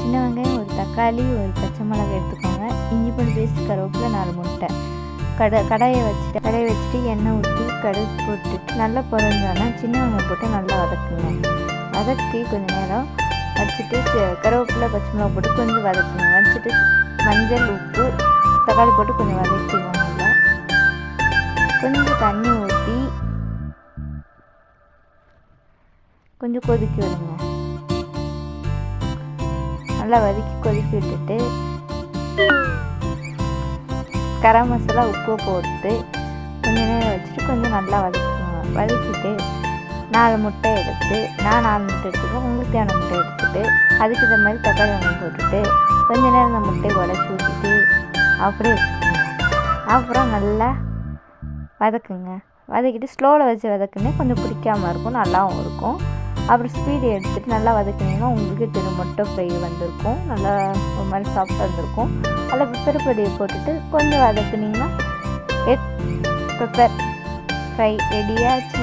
சின்ன வெங்காயம், ஒரு தக்காளி, ஒரு பச்சை மிளகாய் எடுத்துக்கோங்க. இஞ்சி பூண்டு பேஸ்ட், கருவேப்பிலை, 4 முட்டை. கடாயை வச்சுட்டு எண்ணெய் ஊற்றி கடுகு போட்டுட்டு நல்லா பொரிஞ்சோன்னா சின்ன வெங்காயம் போட்டு நல்லா வதக்குங்க. வதக்கி கொஞ்சம் நேரம் வச்சுட்டு கருவேப்பிலை, பச்சை மிளகாய் போட்டு கொஞ்சம் வதக்குங்க. வச்சுட்டு மஞ்சள், உப்பு, தக்காளி போட்டு கொஞ்சம் வதக்கிடுவோம். நல்லா கொஞ்சம் தண்ணி ஊற்றி கொஞ்சம் கொதிக்க விடுங்க. நல்லா வதக்கி கொதிக்க விட்டுட்டு கரம் மசாலா, உப்பு போட்டு கொஞ்சம் நேரம் வச்சுட்டு கொஞ்சம் நல்லா வதக்கிட்டு 4 முட்டை எடுத்து நான் 4 முட்டை எடுத்துக்கோங்க. உங்களுக்கு தேவையான முட்டை எடுத்துகிட்டு அதுக்கு இந்த மாதிரி தக்காளி வெங்காயம் போட்டுட்டு கொஞ்சம் நேரம் அந்த முட்டையை உடச்சி ஊற்றிட்டு அப்படியே வச்சுக்கோங்க. அப்புறம் நல்லா வதக்குங்க. வதக்கிட்டு ஸ்லோவில் வச்சு வதக்குங்க. கொஞ்சம் பிடிக்காமல் இருக்கும், நல்லாவும் இருக்கும். அப்புறம் ஸ்பீடு எடுத்துகிட்டு நல்லா வதக்குனீங்கன்னா உங்களுக்கு தெரியும் முட்டை ஃப்ரை வந்திருக்கும். நல்லா ஒரு மாதிரி சாஃப்டாக வந்திருக்கும். அதில் பெப்பர் பொடியை போட்டுட்டு கொஞ்சம் வதக்குனிங்கன்னா பெப்பர் ஃப்ரை ரெடியாச்சு.